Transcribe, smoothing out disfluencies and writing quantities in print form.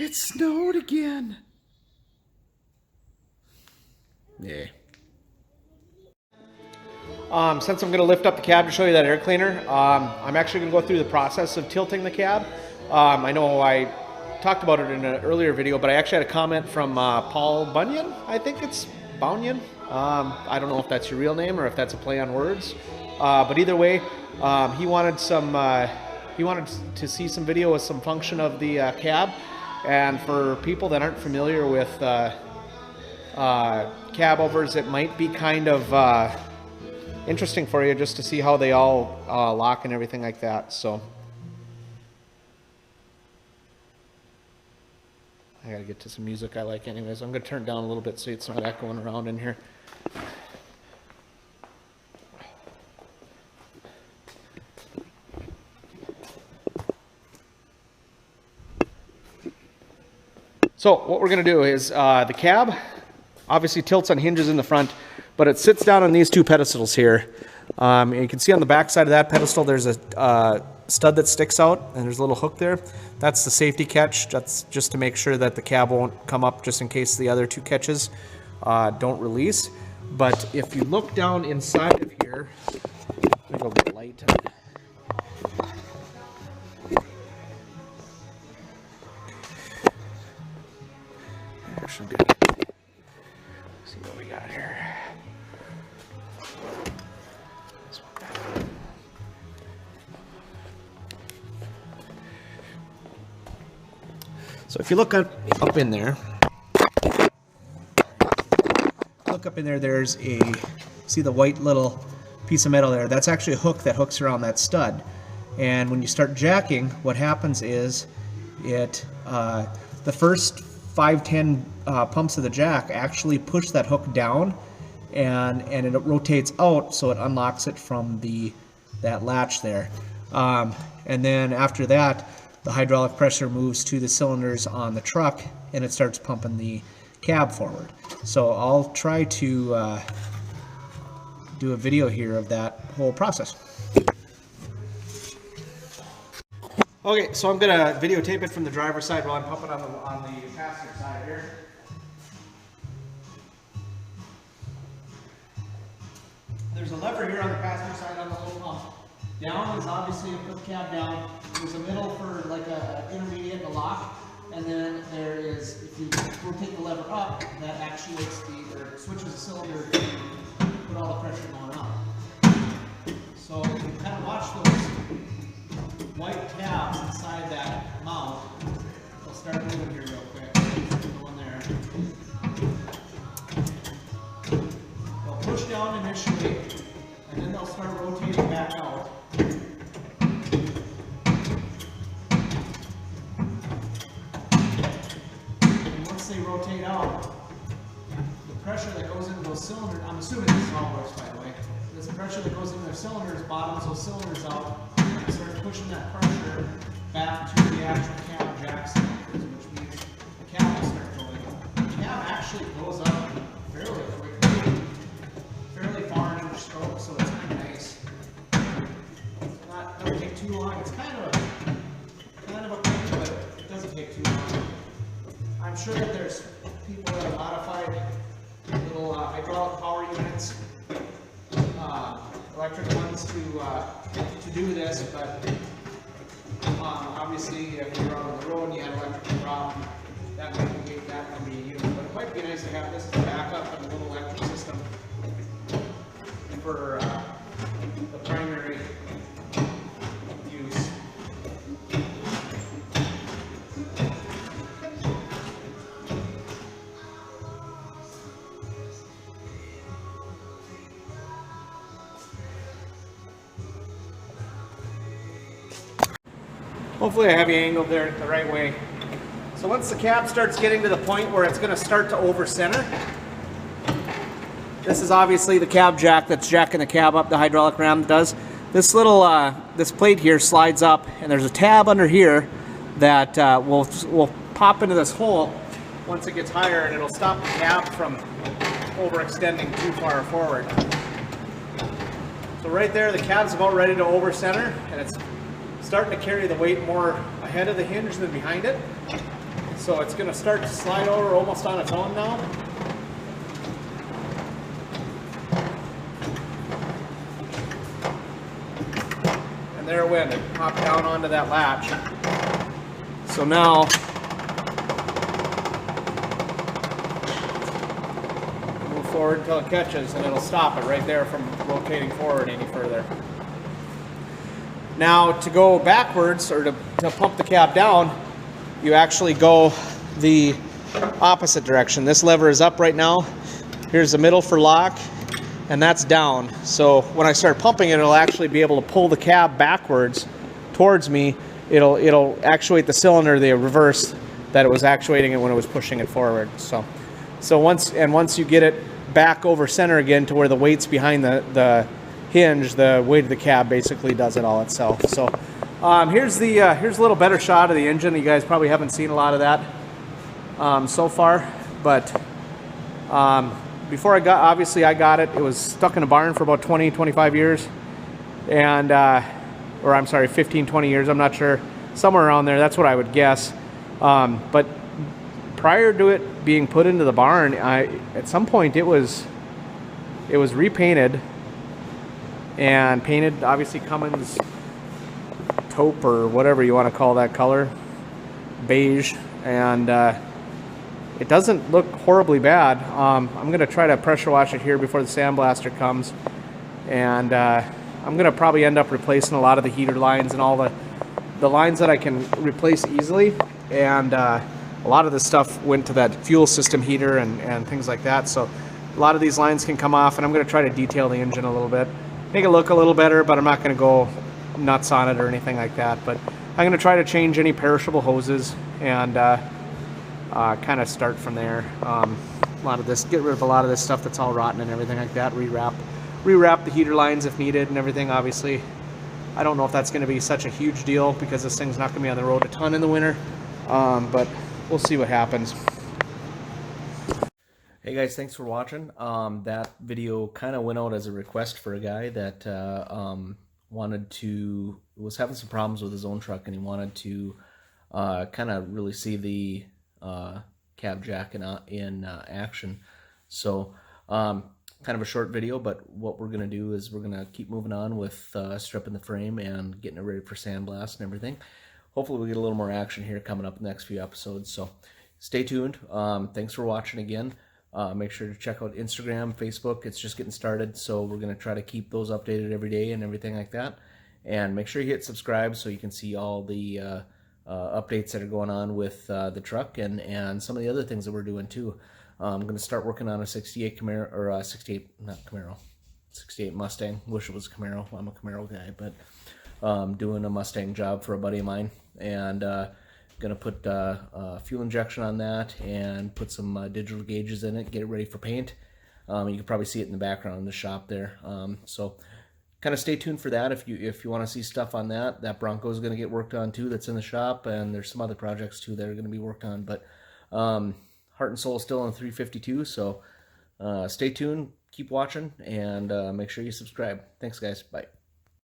It snowed again. Yeah. Since I'm going to lift up the cab to show you that air cleaner, I'm actually going to go through the process of tilting the cab. I know I talked about it in an earlier video, but I actually had a comment from Paul Bunyan. I think it's Bunyan. I don't know if that's your real name or if that's a play on words. But either way, he wanted to see some video with some function of the cab. And for people that aren't familiar with cabovers, it might be kind of interesting for you just to see how they all lock and everything like that. So I gotta get to some music I like anyways. I'm gonna turn it down a little bit so it's not echoing around in here. So what we're going to do is the cab obviously tilts on hinges in the front, but it sits down on these two pedestals here. And you can see on the back side of that pedestal there's a stud that sticks out, and there's a little hook there. That's the safety catch. That's just to make sure that the cab won't come up just in case the other two catches don't release. But if you look down inside of here, let me go get light. Actually good. Let's see what we got here. So if you look up in there, there's see the white little piece of metal there? That's actually a hook that hooks around that stud. And when you start jacking, what happens is the first 5-10 pumps of the jack actually push that hook down, and it rotates out, so it unlocks it from that latch there. And then after that, the hydraulic pressure moves to the cylinders on the truck, and it starts pumping the cab forward. So I'll try to do a video here of that whole process. Okay, so I'm gonna videotape it from the driver's side while I'm pumping on the passenger side here. There's a lever here on the passenger side on the little pump. Down is obviously to put the cab down. There's a middle for like a intermediate, a lock, and then there is, if you rotate the lever up, that actuates or switches the cylinder to put all the pressure going up. So you can kind of watch those white tabs inside that mount. They'll start moving here real quick. Go in there. They'll push down initially, and then they'll start rotating back out. And once they rotate out, the pressure that goes into those cylinders, I'm assuming this is all works by the way, this pressure that goes into their cylinders bottoms those cylinders out, and starts pushing that pressure back to the actual cab jack cylinders, which means the cab will start going up. The cab actually goes up fairly quickly, fairly far in each stroke, so it's kind of nice. It's not, it doesn't take too long. It's kind of a pain, but it doesn't take too long. I'm sure that there's people that have modified little hydraulic power units, electric ones to do this, but obviously if you're out on the road and you have an electrical problem, that might be used. But it might be nice to have this as a backup and a little electric system for the primary use. Hopefully I have you angled there the right way. So once the cab starts getting to the point where it's going to start to over center, this is obviously the cab jack that's jacking the cab up, the hydraulic ram does. This little, this plate here slides up, and there's a tab under here that will pop into this hole once it gets higher, and it'll stop the cab from overextending too far forward. So right there, the cab's about ready to over center, and it's starting to carry the weight more ahead of the hinge than behind it. So it's going to start to slide over almost on its own now. And there it went. It popped down onto that latch. So now move forward until it catches, and it'll stop it right there from rotating forward any further. Now to go backwards, or to pump the cab down, you actually go the opposite direction. This lever is up right now. Here's the middle for lock, and that's down. So when I start pumping it, it'll actually be able to pull the cab backwards towards me. It'll actuate the cylinder the reverse that it was actuating it when it was pushing it forward. So once you get it back over center again to where the weight's behind the hinge, the weight of the cab basically does it all itself. So here's a little better shot of the engine. You guys probably haven't seen a lot of that so far, but before I got it, it was stuck in a barn for about 20-25 years, and or I'm sorry, 15-20 years, I'm not sure, somewhere around there. That's what I would guess. But prior to it being put into the barn, at some point it was repainted and painted, obviously Cummins taupe or whatever you want to call that color, beige, and it doesn't look horribly bad. I'm going to try to pressure wash it here before the sandblaster comes, and I'm going to probably end up replacing a lot of the heater lines and all the lines that I can replace easily, and a lot of this stuff went to that fuel system heater and things like that, so a lot of these lines can come off, and I'm going to try to detail the engine a little bit, make it look a little better, but I'm not going to go nuts on it or anything like that. But I'm going to try to change any perishable hoses and kind of start from there. A lot of this, get rid of a lot of this stuff that's all rotten and everything like that, rewrap the heater lines if needed and everything. Obviously I don't know if that's going to be such a huge deal because this thing's not going to be on the road a ton in the winter, but we'll see what happens. Hey guys, thanks for watching. That video kind of went out as a request for a guy that was having some problems with his own truck, and he wanted to kind of really see the cab jack in action. So kind of a short video, but what we're going to do is we're going to keep moving on with stripping the frame and getting it ready for sandblast and everything. Hopefully we'll get a little more action here coming up in the next few episodes, so stay tuned. Thanks for watching again. Make sure to check out Instagram, Facebook. It's just getting started, so we're going to try to keep those updated every day and everything like that. And make sure you hit subscribe so you can see all the updates that are going on with the truck and some of the other things that we're doing too. I'm going to start working on a 68 Camaro, or 68, not Camaro, 68 Mustang. Wish it was Camaro. I'm a Camaro guy, but doing a Mustang job for a buddy of mine, and going to put fuel injection on that and put some digital gauges in it, get it ready for paint. You can probably see it in the background in the shop there. So kind of stay tuned for that if you want to see stuff on that. That Bronco is going to get worked on too, that's in the shop, and there's some other projects too that are going to be worked on. But heart and soul is still on 352, so stay tuned, keep watching, and make sure you subscribe. Thanks guys, bye.